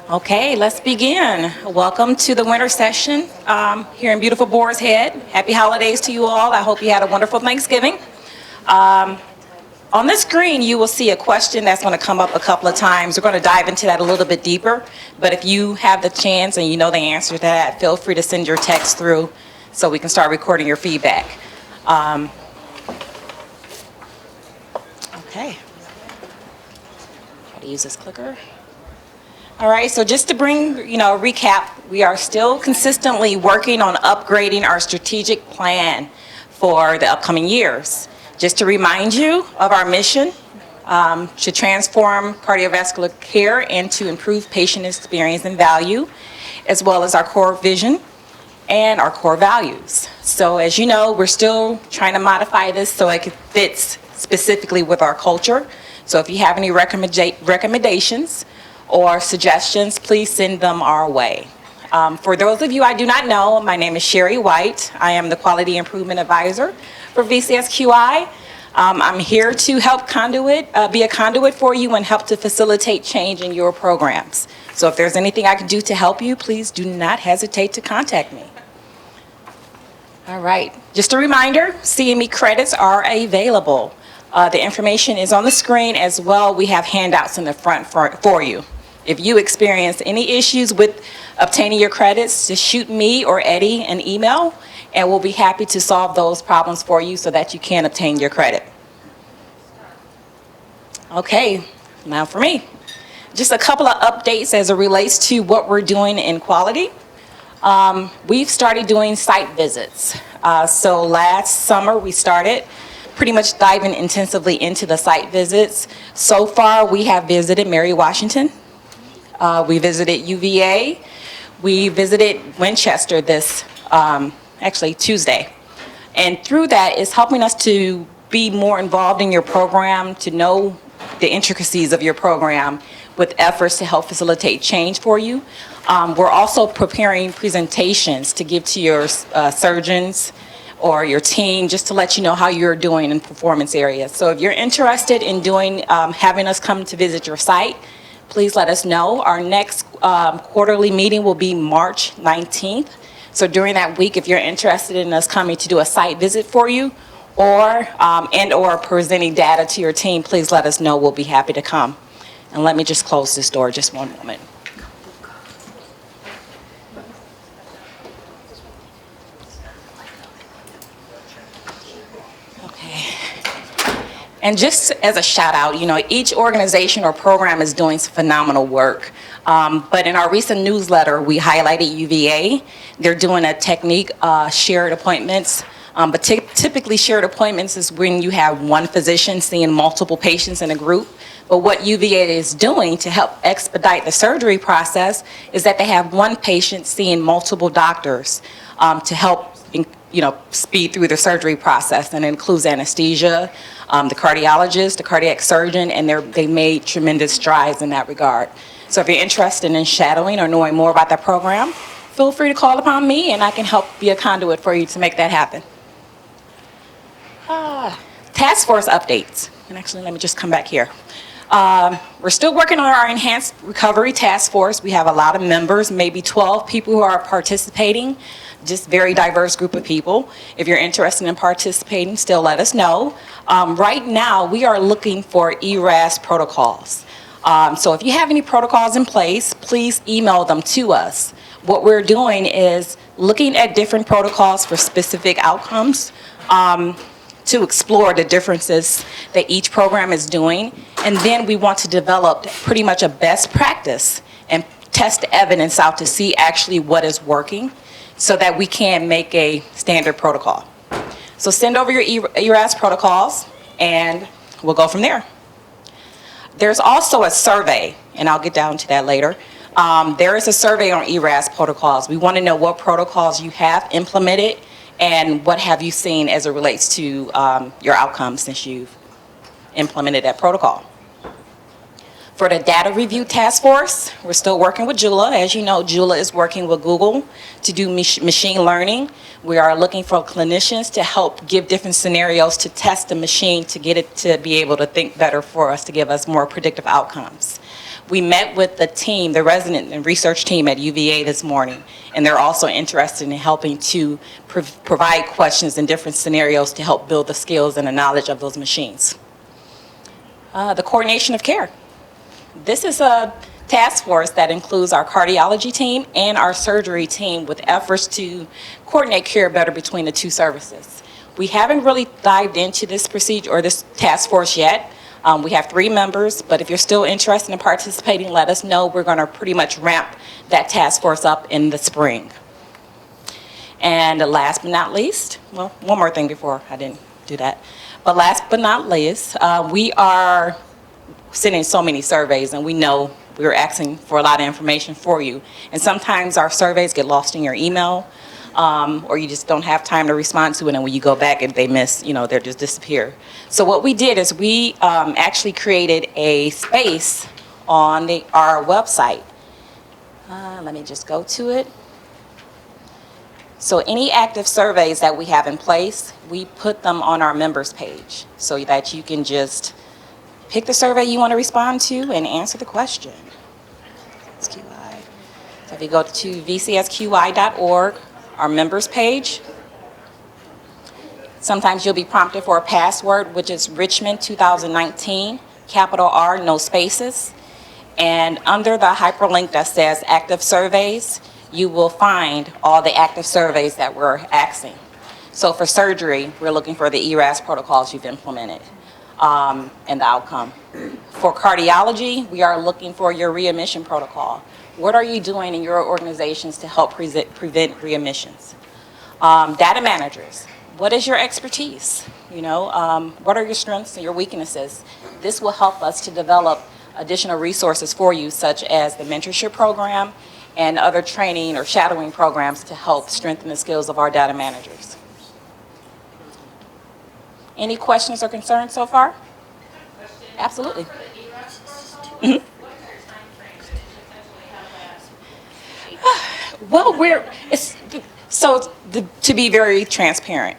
Okay, let's begin. Welcome to the winter session here in beautiful Boar's Head. Happy holidays to you all. I hope you had a wonderful Thanksgiving. On the screen, you will see a question that's going to come up a couple of times. We're going to dive into that a little bit deeper, but if you have the chance and you know the answer to that, feel free to send your text through so we can start recording your feedback. Okay. How to use this clicker. All right, so just to bring, recap, we are still consistently working on upgrading our strategic plan for the upcoming years. Just to remind you of our mission, to transform cardiovascular care and to improve patient experience and value, as well as our core vision and our core values. So as you know, we're still trying to modify this so it fits specifically with our culture. So if you have any recommendations or suggestions, please send them our way. For those of you I do not know, my name is Sherri White. I am the Quality Improvement Advisor for VCSQI. I'm here to help be a conduit for you and help to facilitate change in your programs. So if there's anything I can do to help you, please do not hesitate to contact me. All right, just a reminder, CME credits are available. The information is on the screen as well. We have handouts in the front for you. If you experience any issues with obtaining your credits, just shoot me or Eddie an email, and we'll be happy to solve those problems for you so that you can obtain your credit. Okay, now for me. Just a couple of updates as it relates to what we're doing in quality. We've started doing site visits. So last summer we started pretty much diving intensively into the site visits. So far we have visited Mary Washington. We visited UVA. We visited Winchester this, actually Tuesday. And through that, it's helping us to be more involved in your program, to know the intricacies of your program with efforts to help facilitate change for you. We're also preparing presentations to give to your surgeons or your team just to let you know how you're doing in performance areas. So if you're interested in having us come to visit your site, please let us know. Our next quarterly meeting will be March 19th. So during that week, if you're interested in us coming to do a site visit for you or presenting data to your team, please let us know. We'll be happy to come. And let me just close this door just one moment. And just as a shout out, each organization or program is doing some phenomenal work. But in our recent newsletter, we highlighted UVA. They're doing a technique, shared appointments. But typically shared appointments is when you have one physician seeing multiple patients in a group. But what UVA is doing to help expedite the surgery process is that they have one patient seeing multiple doctors to help speed through the surgery process, and it includes anesthesia, the cardiologist, the cardiac surgeon, and they made tremendous strides in that regard. So if you're interested in shadowing or knowing more about that program, feel free to call upon me and I can help be a conduit for you to make that happen. Task force updates. And actually, let me just come back here. We're still working on our enhanced recovery task force. We have a lot of members, maybe 12 people who are participating, just very diverse group of people. If you're interested in participating, still let us know. Right now, we are looking for ERAS protocols. So if you have any protocols in place, please email them to us. What we're doing is looking at different protocols for specific outcomes to explore the differences that each program is doing. And then we want to develop pretty much a best practice and test the evidence out to see actually what is working so that we can make a standard protocol. So send over your ERAS protocols and we'll go from there. There's also a survey, and I'll get down to that later. There is a survey on ERAS protocols. We want to know what protocols you have implemented and what have you seen as it relates to your outcomes since you've implemented that protocol. For the data review task force, we're still working with Jula. As you know, Jula is working with Google to do machine learning. We are looking for clinicians to help give different scenarios to test the machine to get it to be able to think better for us, to give us more predictive outcomes. We met with the team, the resident and research team at UVA this morning, and they're also interested in helping to provide questions in different scenarios to help build the skills and the knowledge of those machines. The coordination of care. This is a task force that includes our cardiology team and our surgery team with efforts to coordinate care better between the two services. We haven't really dived into this procedure or this task force yet. We have 3 members, but if you're still interested in participating, let us know. We're going to pretty much ramp that task force up in the spring. And last but not least, well, one more thing before I didn't do that. But last but not least, we are sending so many surveys, and we know we're asking for a lot of information for you. And sometimes our surveys get lost in your email, or you just don't have time to respond to it, and when you go back and they miss, they just disappear. So what we did is we actually created a space on our website. Let me just go to it. So any active surveys that we have in place, we put them on our members page so that you can just pick the survey you want to respond to and answer the question. VCSQI. So if you go to VCSQI.org, our members page, sometimes you'll be prompted for a password, which is Richmond 2019, capital R, no spaces. And under the hyperlink that says active surveys, you will find all the active surveys that we're asking. So for surgery, we're looking for the ERAS protocols you've implemented and the outcome. For cardiology, we are looking for your readmission protocol. What are you doing in your organizations to help prevent readmissions? Data managers, what is your expertise? What are your strengths and your weaknesses? This will help us to develop additional resources for you, such as the mentorship program and other training or shadowing programs to help strengthen the skills of our data managers. Any questions or concerns so far? Absolutely. Mm-hmm. Well, to be very transparent,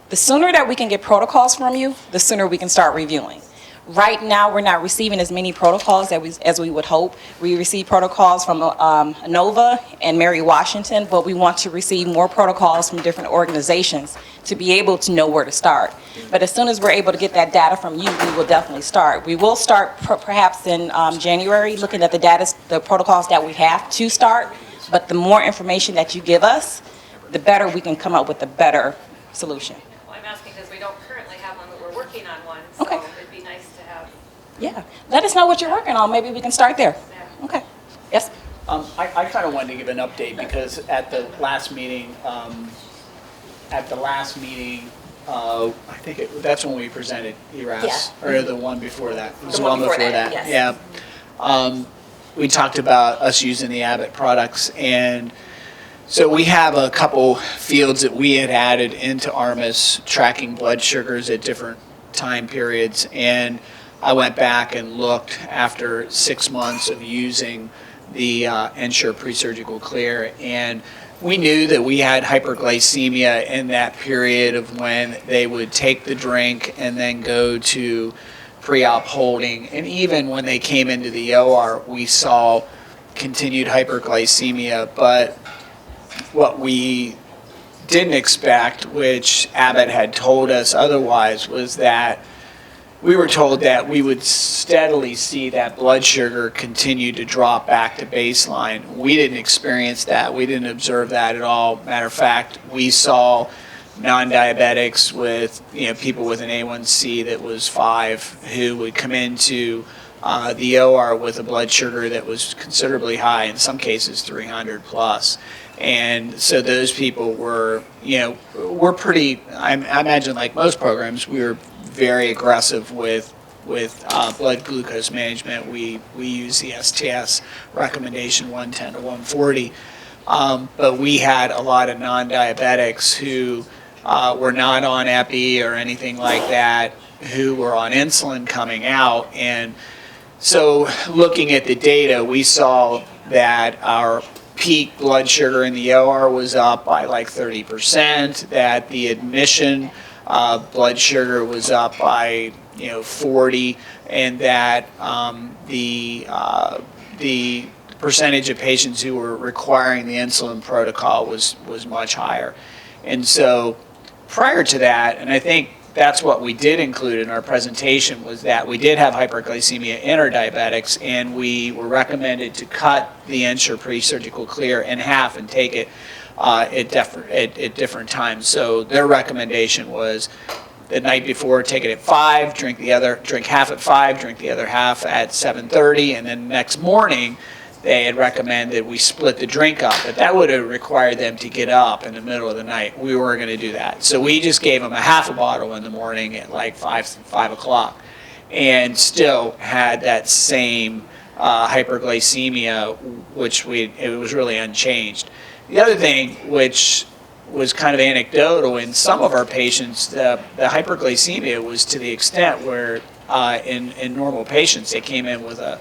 the sooner that we can get protocols from you, the sooner we can start reviewing. Right now, we're not receiving as many protocols as we would hope. We receive protocols from ANOVA and Mary Washington, but we want to receive more protocols from different organizations to be able to know where to start. But as soon as we're able to get that data from you, we will definitely start. We will start perhaps in January, looking at the protocols that we have to start. But the more information that you give us, the better we can come up with a better solution. Well, I'm asking because we don't currently have one, but we're working on one. So okay. It'd be nice to have. Yeah. Let us know what you're working on. Maybe we can start there. Yeah. Okay. Yes? I kind of wanted to give an update because at the last meeting, I think that's when we presented ERAS, Yeah. or the one before that. It was The one before that, yes. Yeah. We talked about us using the Abbott products, and so we have a couple fields that we had added into ARMIS, tracking blood sugars at different time periods, and I went back and looked after 6 months of using the Ensure Pre-Surgical Clear, and we knew that we had hyperglycemia in that period of when they would take the drink and then go to pre-op holding, and even when they came into the OR, we saw continued hyperglycemia. But what we didn't expect, which Abbott had told us otherwise, was that we were told that we would steadily see that blood sugar continue to drop back to baseline. We didn't experience that. We didn't observe that at all. Matter of fact, we saw non-diabetics with people with an A1C that was 5 who would come into the OR with a blood sugar that was considerably high, in some cases 300 plus. And so those people were, we're pretty, I imagine like most programs, we were very aggressive with blood glucose management. We use the STS recommendation 110 to 140. But we had a lot of non-diabetics who were not on epi or anything like that, who were on insulin coming out. And so looking at the data, we saw that our peak blood sugar in the OR was up by like 30%, that the admission blood sugar was up by 40, and that the percentage of patients who were requiring the insulin protocol was much higher. And so prior to that, and I think that's what we did include in our presentation, was that we did have hyperglycemia in our diabetics, and we were recommended to cut the Ensure pre-surgical clear in half and take it at different times. So their recommendation was the night before, take it at 5, drink half at 5, drink the other half at 7:30, and then next morning they had recommended we split the drink up, but that would have required them to get up in the middle of the night. We weren't going to do that. So we just gave them a half a bottle in the morning at like 5 o'clock, and still had that same hyperglycemia, it was really unchanged. The other thing, which was kind of anecdotal, in some of our patients, the hyperglycemia was to the extent where in normal patients, they came in with a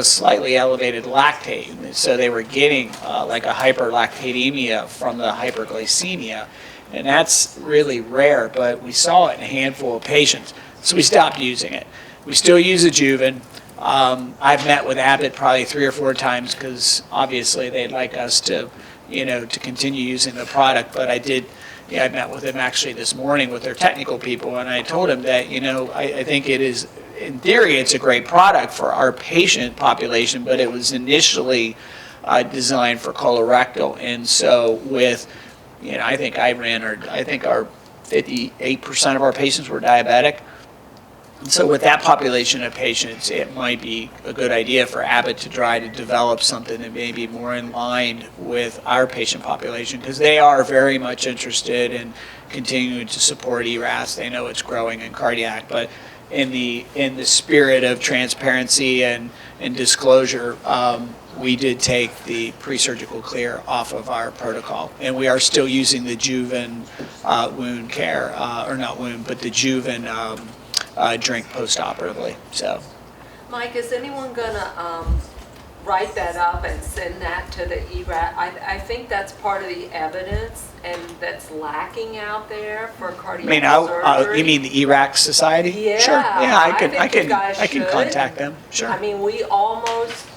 slightly elevated lactate. So they were getting like a hyperlactatemia from the hyperglycemia. And that's really rare, but we saw it in a handful of patients. So we stopped using it. We still use a Juven. I've met with Abbott probably 3 or 4 times because obviously they'd like us to continue using the product. But I met with them actually this morning with their technical people, and I told them that, I think it is, in theory, it's a great product for our patient population, but it was initially designed for colorectal. And so with, I think our 58% of our patients were diabetic. And so with that population of patients, it might be a good idea for Abbott to try to develop something that may be more in line with our patient population, because they are very much interested in continuing to support ERAS. They know it's growing in cardiac, but in the spirit of transparency and disclosure, we did take the pre-surgical clear off of our protocol, and we are still using the Juven wound care, or not wound, but the Juven drink post-operatively. So, Mike, is anyone gonna write that up and send that to the ERAS? I think that's part of the evidence, and that's lacking out there for cardiac surgery. You mean the ERAC Society? Yeah. Sure. Yeah, I can should. contact them. Sure. I mean, we almost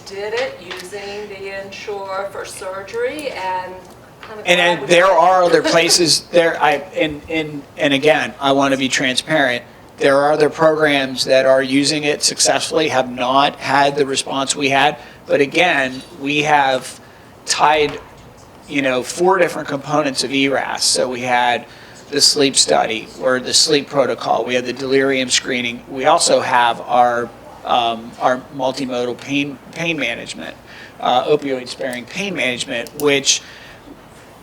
did it using the Ensure for surgery, and kind of And there are other places there. And again, I want to be transparent. There are other programs that are using it successfully, have not had the response we had. But again, we have tied, 4 different components of ERAS. So we had the sleep study, or the sleep protocol. We had the delirium screening. We also have our multimodal pain management, opioid-sparing pain management, which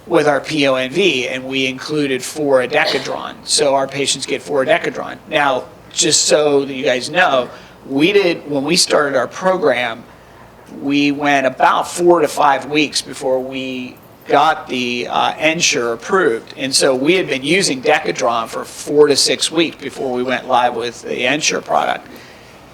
with our PONV, and we included 4-decadron. So our patients get 4-decadron. Now, just so that you guys know, when we started our program, we went about 4 to 5 weeks before we got the Ensure approved. And so we had been using Decadron for 4 to 6 weeks before we went live with the Ensure product.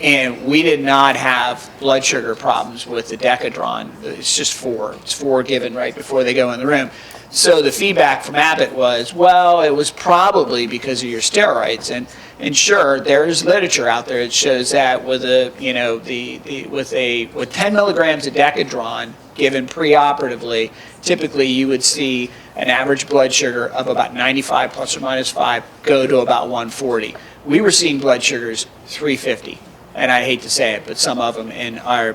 And we did not have blood sugar problems with the Decadron. It's just 4. It's 4 given right before they go in the room. So the feedback from Abbott was, well, it was probably because of your steroids. And sure, there's literature out there that shows that with 10 milligrams of Decadron given preoperatively, typically you would see an average blood sugar of about 95 plus or minus 5 go to about 140. We were seeing blood sugars 350. And I hate to say it, but some of them in our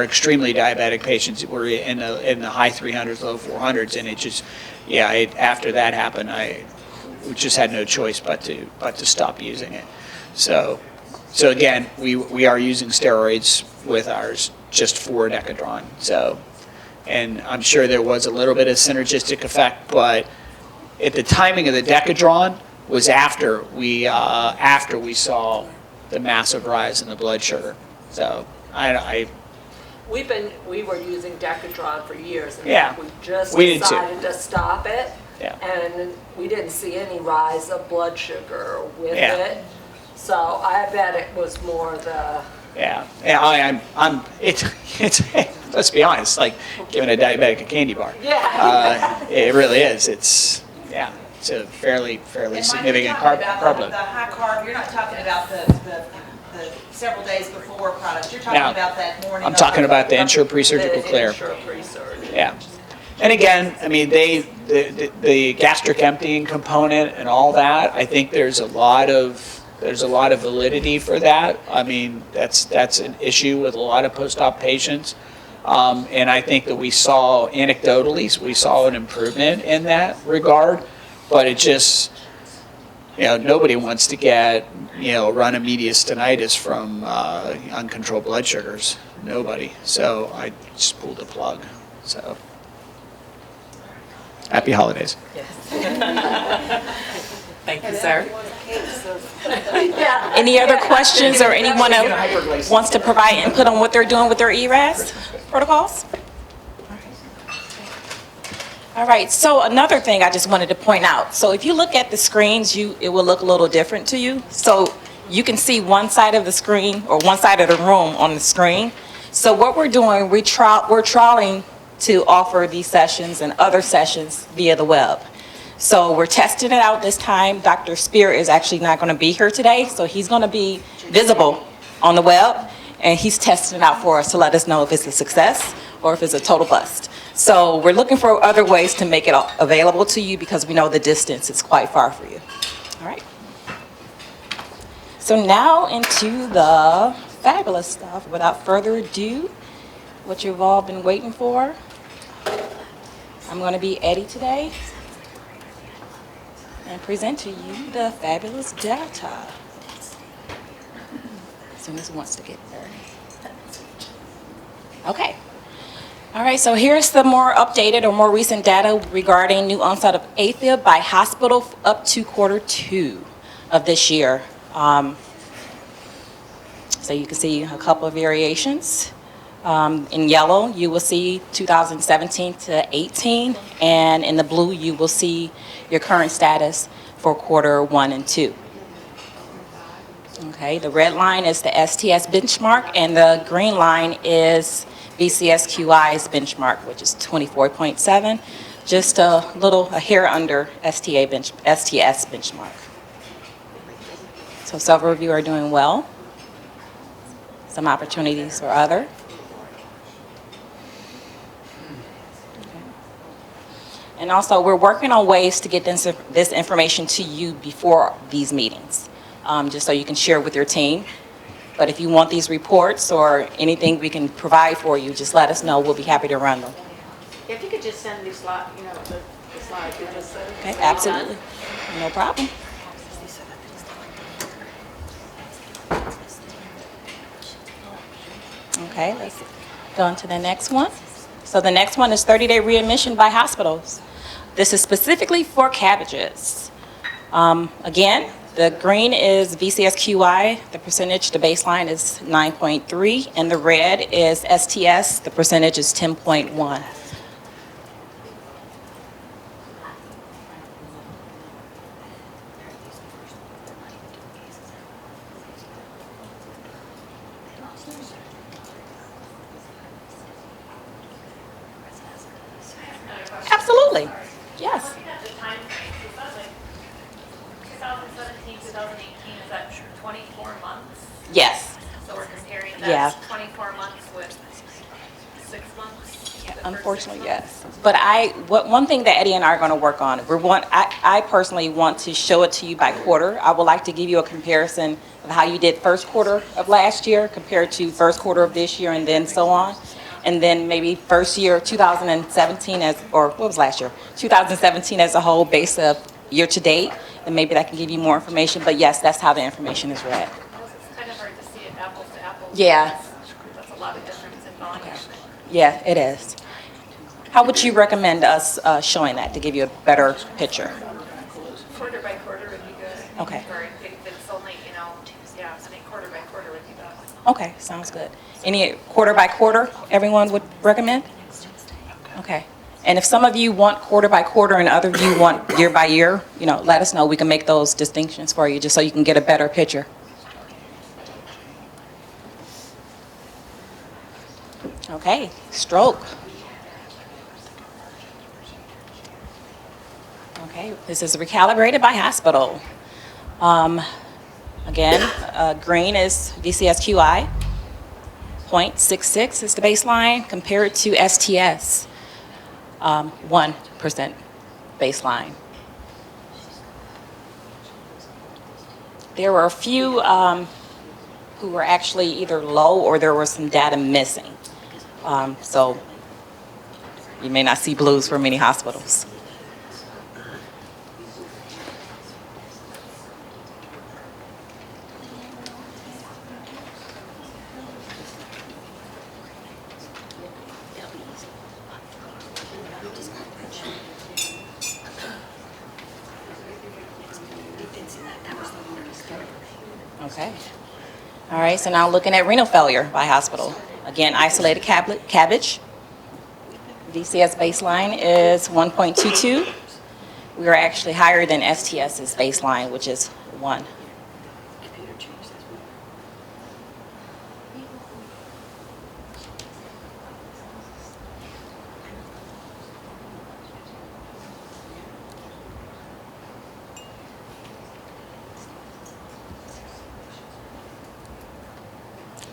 extremely diabetic patients were in the high 300s, low 400s, and after that happened, we just had no choice but to stop using it. So again, we are using steroids with ours, just 4-decadron. So, and I'm sure there was a little bit of synergistic effect, but at the timing of the Decadron was after we saw the massive rise in the blood sugar. So we were using Decadron for years, and Yeah, we just we did too. decided to stop it. Yeah. And we didn't see any rise of blood sugar with Yeah. it. So I bet it was more the. Yeah. It's let's be honest, like giving a diabetic a candy bar. Yeah. It really is. It's it's a fairly And Mike, significant you're carb talking about load. the high carb, you're not talking about the several days before products, you're talking No. about that morning. I'm talking about the Ensure Pre-Surgical Clear. Ensure Pre-Surgical. Yeah. And again, I mean, the gastric emptying component and all that, I think there's a lot of validity for that. I mean, that's an issue with a lot of post-op patients. And I think that we saw anecdotally, we saw an improvement in that regard, but it just, nobody wants to get, run a mediastinitis from uncontrolled blood sugars. Nobody. So I just pulled the plug. So happy holidays. Thank you, sir. Any other questions or anyone else wants to provide input on what they're doing with their ERAS protocols? All right, so another thing I just wanted to point out. So if you look at the screens, it will look a little different to you. So you can see one side of the screen or one side of the room on the screen. So what we're doing, we're trialing to offer these sessions and other sessions via the web. So we're testing it out this time. Dr. Spear is actually not going to be here today, so he's going to be visible on the web, and he's testing it out for us to let us know if it's a success or if it's a total bust. So we're looking for other ways to make it available to you because we know the distance is quite far for you. All right. So now into the fabulous stuff. Without further ado, what you've all been waiting for. I'm going to be Eddie today and present to you the fabulous data. As soon as it wants to get there. Okay. All right, so here's the more updated or more recent data regarding new onset of AFib by hospital up to Q2 of this year. So you can see a couple of variations. In yellow, you will see 2017 to 18, and in the blue, you will see your current status for Q1 and 2. Okay, the red line is the STS benchmark, and the green line is VCSQI's benchmark, which is 24.7, just a hair under STS benchmark. So several of you are doing well. Some opportunities for other. And also, we're working on ways to get this information to you before these meetings, just so you can share with your team. But if you want these reports or anything we can provide for you, just let us know. We'll be happy to run them. If you could just send these slides, the slides you just said. Okay, absolutely. No problem. Okay, let's go on to the next one. So the next one is 30-day readmission by hospitals. This is specifically for cabbages. Again, the green is VCSQI, the percentage, the baseline is 9.3, and the red is STS, the percentage is 10.1. Absolutely, yes. Looking at the time frame, is that like 2017, 2018, is that 24 months? Yes. So we're comparing Yeah. that 24 months with 6 months? The first Unfortunately, 6 months? yes. But one thing that Eddie and I are going to work on, I personally want to show it to you by quarter. I would like to give you a comparison of how you did first quarter of last year compared to first quarter of this year and then so on. And then maybe first year 2017 what was last year? 2017 as a whole based of year to date. And maybe that can give you more information. But yes, that's how the information is read. It's kind of hard to see it apples to apples. Yeah. That's a lot of difference in volume. Yeah, it is. How would you recommend us showing that to give you a better picture? Quarter by quarter would be good. Okay. Or if it's only, yeah, I think quarter by quarter would be best. Okay, sounds good. Any quarter by quarter everyone would recommend? Okay. And if some of you want quarter by quarter and other of you want year by year, let us know. We can make those distinctions for you just so you can get a better picture. Okay, stroke. Okay, this is recalibrated by hospital. Again, green is VCSQI. 0.66 is the baseline compared to STS, 1% baseline. There were a few who were actually either low or there was some data missing. So you may not see blues for many hospitals. Okay. All right, so now looking at renal failure by hospital. Again, isolated cabbage. VCS baseline is 1.22. We are actually higher than STS's baseline, which is 1.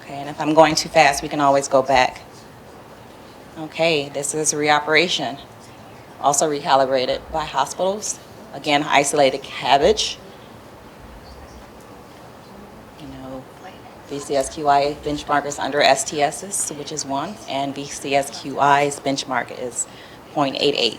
Okay, and if I'm going too fast, we can always go back. Okay, this is reoperation. Also recalibrated by hospitals. Again, isolated cabbage. You know, VCSQI benchmark is under STS's, which is 1, and VCSQI's benchmark is 0.88.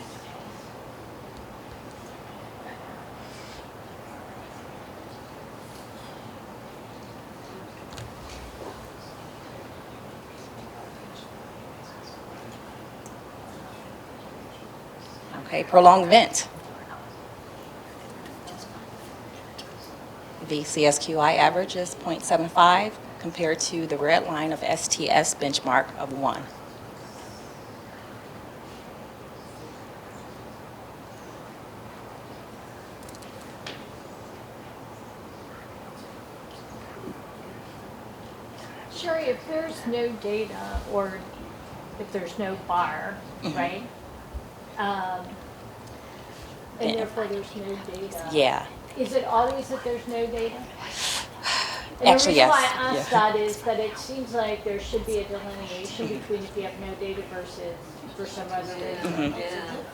Okay, prolonged vent. VCSQI average is 0.75 compared to the red line of STS benchmark of 1. Sherri, if there's no data or if there's no bar, right? And Yeah. therefore there's no data. Yeah. Is it always that there's no data? And Actually, yes. the reason why I ask Yeah. that is that it seems like there should be a delineation between if you have no data versus for some other reason. Yeah.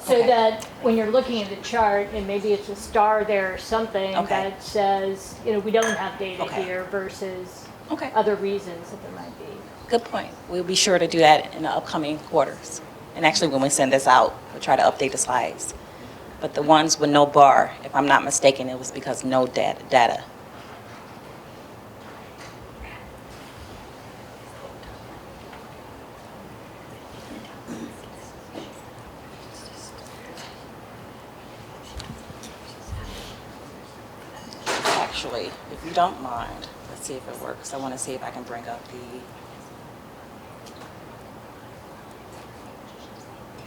So Okay. that when you're looking at the chart, and maybe it's a star there or something Okay. that says, you know, we don't have data Okay. here versus Okay. other reasons that there might be. Good point. We'll be sure to do that in the upcoming quarters. And actually, when we send this out, we'll try to update the slides. But the ones with no bar, if I'm not mistaken, it was because no data. Actually, if you don't mind, let's see if it works. I want to see if I can bring up the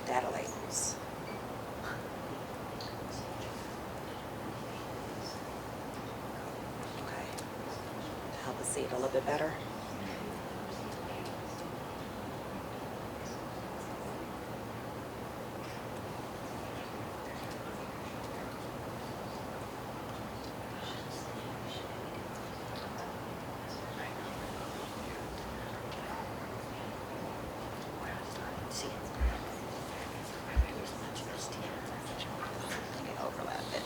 data labels. Okay, to help us see it a little bit better. Overlap it.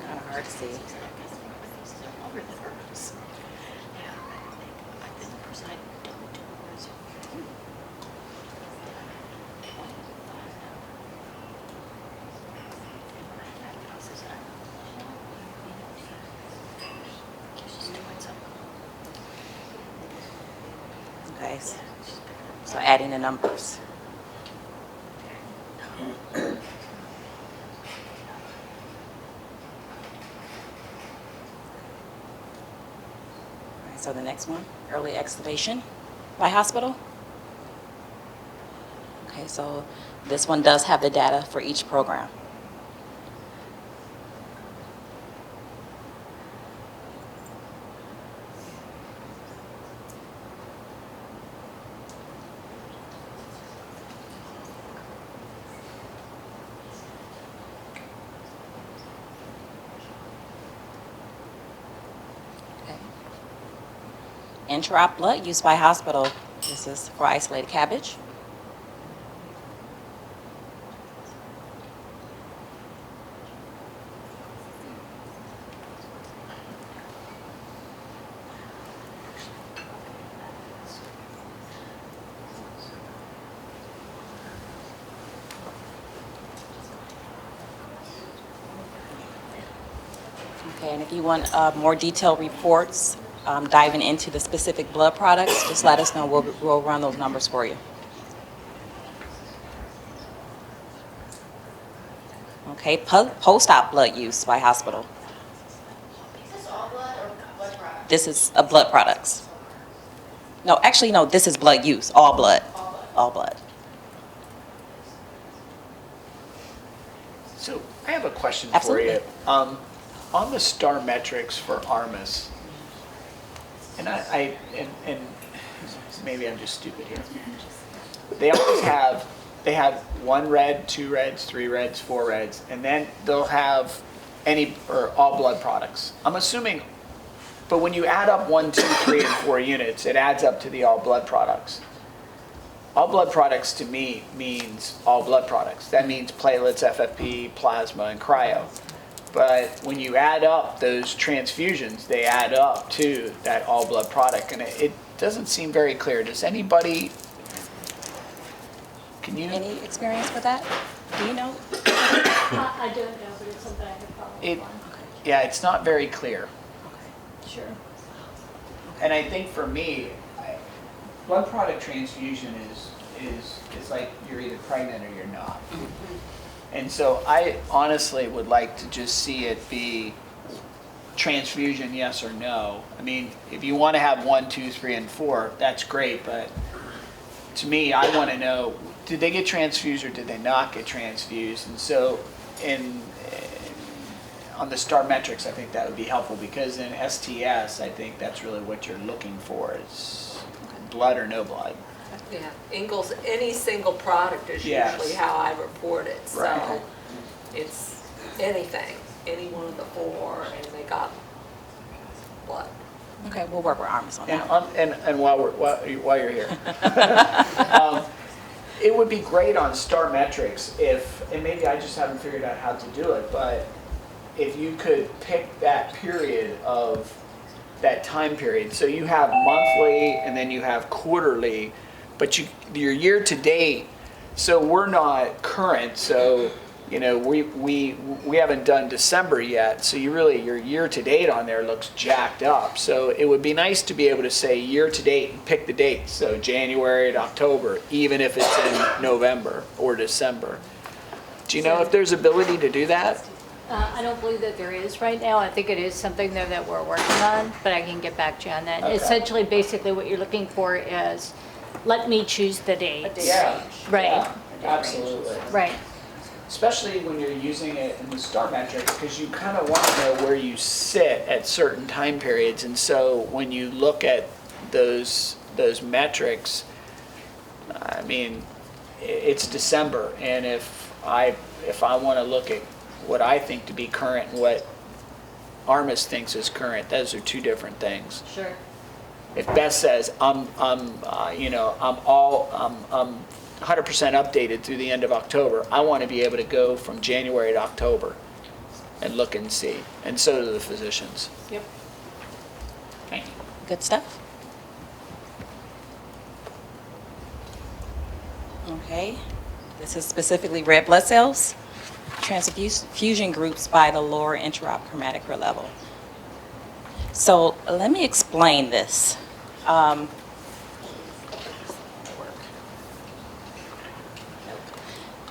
Kind of hard to see. Okay, so adding the numbers. So the next one, early extubation by hospital. Okay, so this one does have the data for each program. Intra-op blood use by hospital. This is for isolated cabbage. Okay, and if you want more detailed reports, diving into the specific blood products, just let us know. We'll run those numbers for you. Okay, post-op blood use by hospital. Is this all blood or blood product? This is blood products. No, actually, no, this is blood use, all blood. All blood. So I have a question Absolutely. for you. On the star metrics for ARMAS, and and maybe I'm just stupid here. They always have, they have 1 red, 2 reds, 3 reds, 4 reds, and then they'll have any or all blood products. I'm assuming, but when you add up 1, 2, 3, and 4 units, it adds up to the all blood products. All blood products to me means all blood products. That means platelets, FFP, plasma, and cryo. But when you add up those transfusions, they add up to that all blood product. And it doesn't seem very clear. Does anybody, can you? Any experience with that? Do you know? I don't know, but it's something I could follow It, up on. yeah, it's not very clear. Sure. And I think for me, blood product transfusion is like you're either pregnant or you're not. And so I honestly would like to just see it be transfusion, yes or no. I mean, if you want to have 1, 2, 3, and 4, that's great. But to me, I want to know, did they get transfused or did they not get transfused? And so on the star metrics, I think that would be helpful, because in STS, I think that's really what you're looking for, is blood or no blood. Yeah, Ingalls, any single product is Yes. usually how I report it. Right. So it's anything, any one of the 4, and they got blood. Okay, we'll work with ARMAS on And, that. and while you're here, it would be great on star metrics if, and maybe I just haven't figured out how to do it, but if you could pick that period of that time period. So you have monthly and then you have quarterly, but your year to date, so we're not current, so you know we haven't done December yet, so your year to date on there looks jacked up. So it would be nice to be able to say year to date and pick the date, so January to October, even if it's in November or December. Do you know if there's ability to do that? I don't believe that there is right now. I think it is something though that we're working on, but I can get back to you on that. Okay. Essentially, basically what you're looking for is, let me choose the date. Yeah. Right, Yeah, absolutely. right. Especially when you're using it in the star metrics, because you kind of want to know where you sit at certain time periods. And so when you look at those metrics, I mean, it's December, and if I want to look at what I think to be current and what ARMAS thinks is current, those are 2 different things. Sure. If Beth says I'm 100% updated through the end of October, I want to be able to go from January to October and look and see, and so do the physicians. Yep. Thank you. Good stuff. Okay, this is specifically red blood cells, transfusion groups by the lower intra-op chromatograph level. So let me explain this.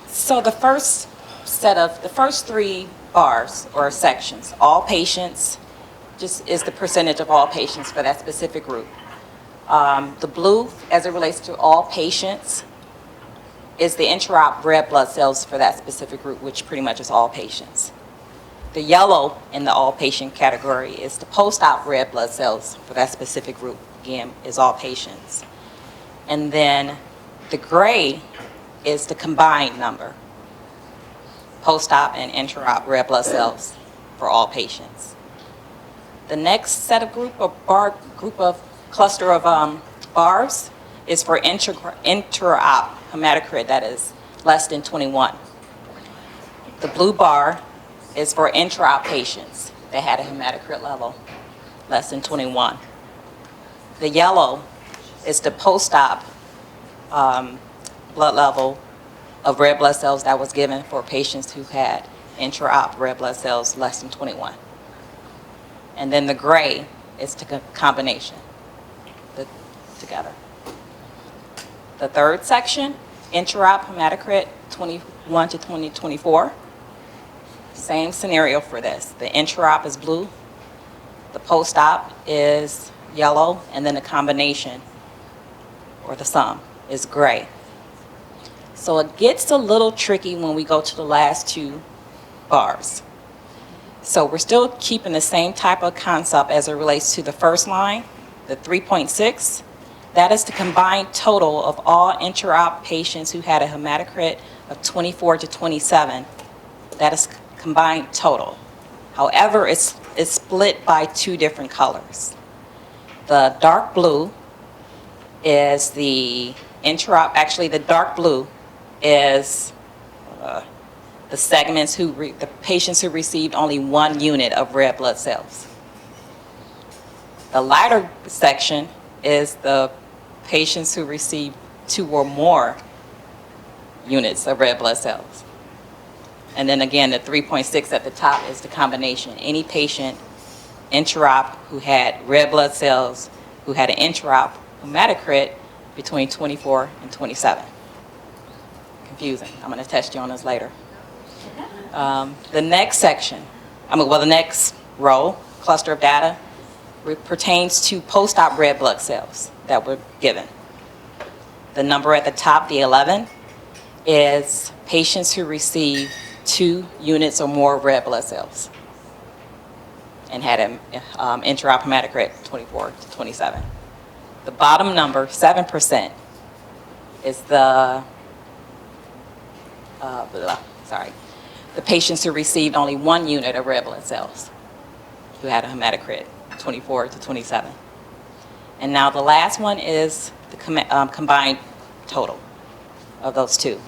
So the first 3 bars or sections, all patients, just is the percentage of all patients for that specific group. The blue, as it relates to all patients, is the intra-op red blood cells for that specific group, which pretty much is all patients. The yellow in the all patient category is the post-op red blood cells for that specific group, again, is all patients. And then the gray is the combined number, post-op and intra-op red blood cells for all patients. The next set of group of cluster of bars is for intra-op hematocrit that is less than 21. The blue bar is for intra-op patients that had a hematocrit level less than 21. The yellow is the post-op blood level of red blood cells that was given for patients who had intra-op red blood cells less than 21. And then the gray is the combination, together. The third section, intra-op hematocrit 21 to 24. Same scenario for this. The intra-op is blue, the post-op is yellow, and then the combination, or the sum, is gray. So it gets a little tricky when we go to the last two bars. So we're still keeping the same type of concept as it relates to the first line, the 3.6. That is the combined total of all intra-op patients who had a hematocrit of 24 to 27. That is combined total. However, it's split by two different colors. The dark blue is the intra-op, actually the dark blue is the segments the patients who received only 1 unit of red blood cells. The lighter section is the patients who received 2 or more units of red blood cells. And then again, the 3.6 at the top is the combination. Any patient intra-op who had red blood cells, who had an intra-op hematocrit between 24 and 27. Confusing. I'm going to test you on this later. The next section, the next row, cluster of data, pertains to post-op red blood cells that were given. The number at the top, the 11, is patients who received 2 units or more red blood cells and had an intra-op hematocrit 24 to 27. The bottom number, 7%, is the patients who received only 1 unit of red blood cells who had a hematocrit 24 to 27. And now the last one is the combined total of those two.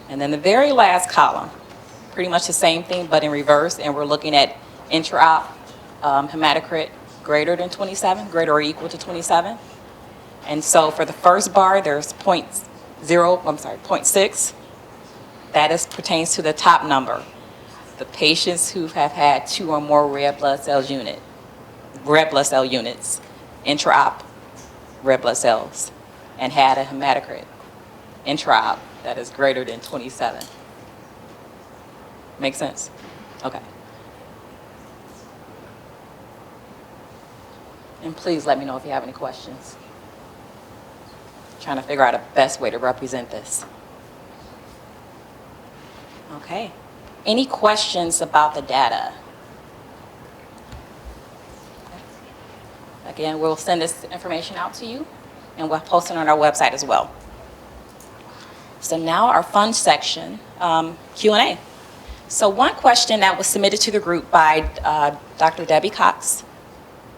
And then the very last column, pretty much the same thing but in reverse, and we're looking at intra-op hematocrit greater than 27, greater or equal to 27. And so for the first bar, there's 0.6. That pertains to the top number. The patients who have had 2 or more red blood cell units, intra-op red blood cells, and had a hematocrit intra-op that is greater than 27. Make sense? Okay. And please let me know if you have any questions. Trying to figure out a best way to represent this. Okay. Any questions about the data? Again, we'll send this information out to you, and we'll post it on our website as well. So now our fun section, Q&A. So one question that was submitted to the group by Dr. Deborah Cox,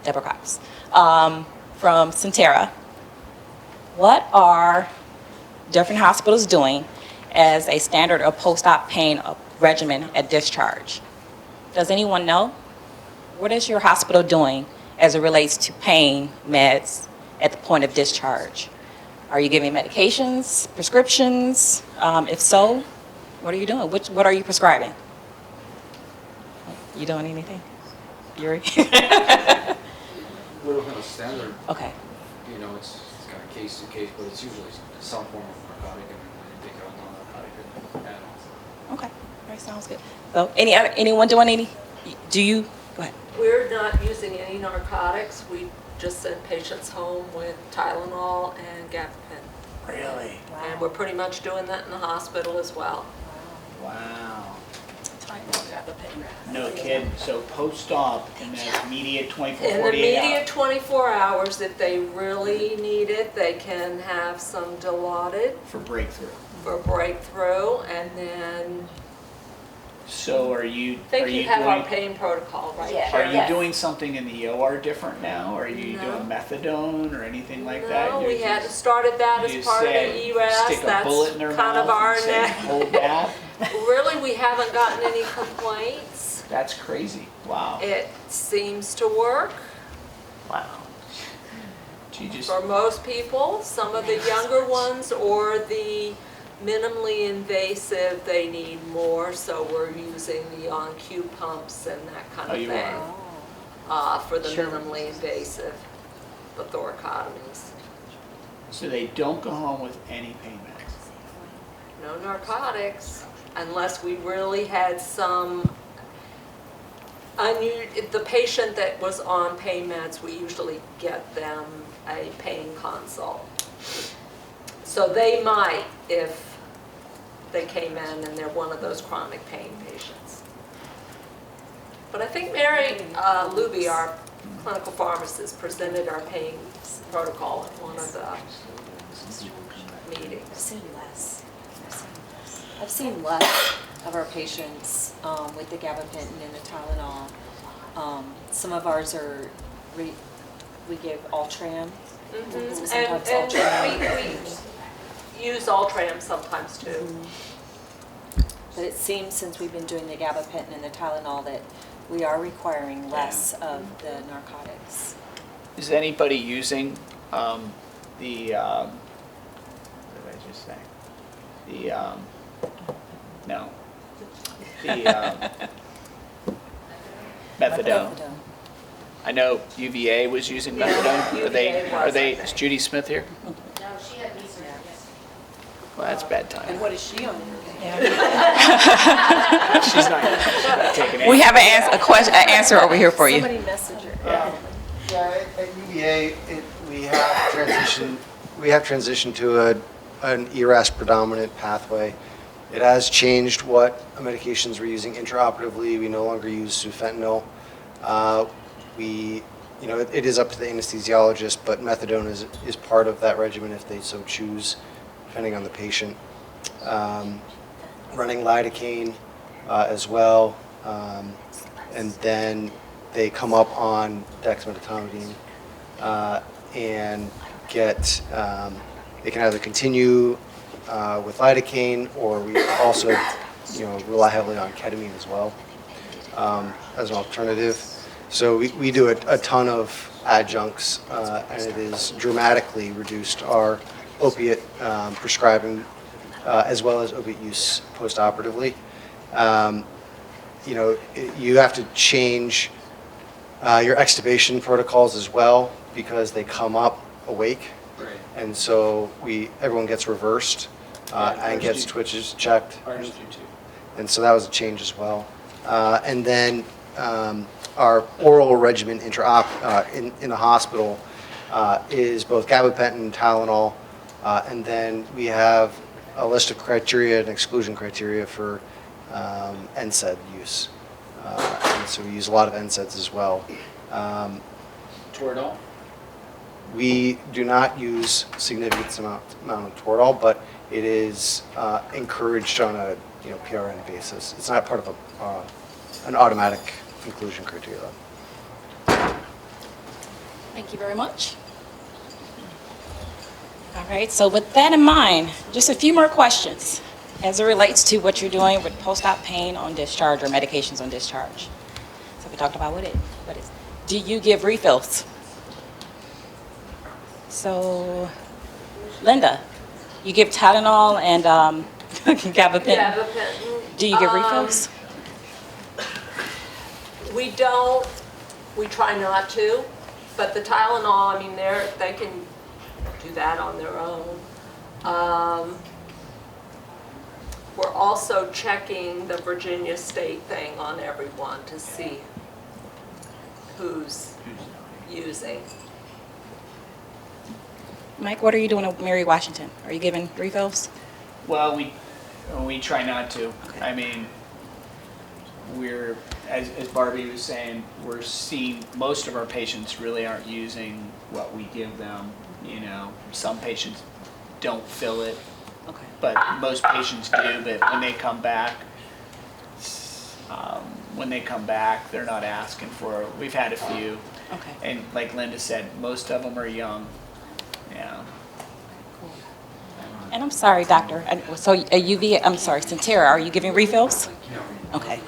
from Centera. What are different hospitals doing as a standard of post-op pain regimen at discharge? Does anyone know? What is your hospital doing as it relates to pain meds at the point of discharge? Are you giving medications, prescriptions? If so, what are you doing? What are you prescribing? You doing anything? Yuri? We don't have a standard, Okay. you know, it's kind of case to case, but it's usually some form of narcotic and they take out non-narcotic and add-ons. Okay. All right, sounds good. So anyone doing any? Do you? Go ahead. We're not using any narcotics. We just send patients home with Tylenol and gabapentin. Really? And we're pretty much doing that in the hospital as well. Wow. No kidding. So post-op in that immediate 24, In the 48 immediate hours. 24 hours, if they really need it, they can have some Dilaudid For breakthrough. for breakthrough, and then So are you, I think are you you have our doing, pain protocol, right? Yeah. are you Yes. doing something in the OR different now? Are you No. doing methadone or anything like that? No, You're we just- hadn't started that you as just part of say, the ERAS. stick a bullet in their That's kind of mouth our and say, hold that? Really, we haven't gotten any complaints. That's crazy. Wow. It seems to work Wow. You just, for most people. Some of the younger ones or the minimally invasive, they need more, so we're using the on-cue pumps and that kind Oh, of you thing. For the Sure. minimally invasive, the thoracotomies. so they don't go home with any pain meds? No narcotics, unless we really had some the patient that was on pain meds, we usually get them a pain consult. So they might if they came in and they're one of those chronic pain patients. But I think Mary Luby, our clinical pharmacist, presented our pain protocol at one of the meetings. I've seen less. I've seen less of our patients with the gabapentin and the Tylenol. Some of ours are, we give Ultram. Sometimes And Ultram. we use Ultram sometimes too. But it seems since we've been doing the gabapentin and the Tylenol that we are requiring less of the narcotics. Is anybody using what did I just say? No. Methadone. I know UVA was using Yeah, methadone. UVA Are was, they, I think. is Judy Smith here? No, she had research, yes. Well, that's bad time. What is she on? She's not taking it. We have an answer over here for you. Somebody message her. Yeah, at UVA, we have transitioned to an ERAS predominant pathway. It has changed what medications we're using intraoperatively. We no longer use sufentanil. It is up to the anesthesiologist, but methadone is part of that regimen if they so choose, depending on the patient. Running lidocaine as well, and then they come up on dexmedetomidine and get, they can either continue with lidocaine, or we also, rely heavily on ketamine as well as an alternative. So we do a ton of adjuncts, and it has dramatically reduced our opiate prescribing as well as opiate use postoperatively. You have to change your extubation protocols as well because they come up awake. Right. And so everyone gets reversed and gets twitches checked. Ours do too. And so that was a change as well. And then our oral regimen in the hospital is both gabapentin, Tylenol, and then we have a list of criteria and exclusion criteria for NSAID use. And so we use a lot of NSAIDs as well. Toradol? We do not use significant amount of Toradol, but it is encouraged on a PRN basis. It's not part of an automatic inclusion criteria. Thank you very much. All right, so with that in mind, just a few more questions as it relates to what you're doing with post-op pain on discharge or medications on discharge. So we talked about what is. Do you give refills? So, Linda, you give Tylenol and gabapentin. Gabapentin. Do you give refills? We don't, we try not to, but the Tylenol, they can do that on their own. We're also checking the Virginia State thing on everyone to see who's using. Mike, what are you doing at Mary Washington? Are you giving refills? Well, we try not to. Okay. I mean, we're, as Barbie was saying, we're seeing most of our patients really aren't using what we give them. Some patients don't fill it, Okay. but most patients do. But when they come back, when they come back, they're not asking for, we've had a few. Okay. And like Linda said, most of them are young. Yeah. And I'm sorry, doctor, so at UVA, I'm sorry, Centera, are you giving refills? Okay.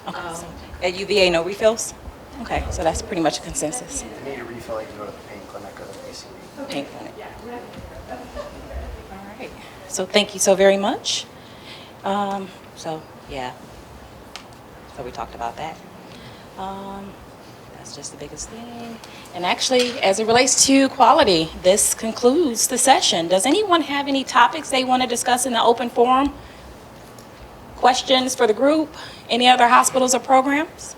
Okay, so at UVA, no refills? Okay, so that's pretty much a consensus. If you need a refill, you can go to the pain clinic or the ACB. Pain clinic. All right, so thank you so very much. So, yeah. So we talked about that. That's just the biggest thing. And actually, as it relates to quality, this concludes the session. Does anyone have any topics they want to discuss in the open forum? Questions for the group? Any other hospitals or programs?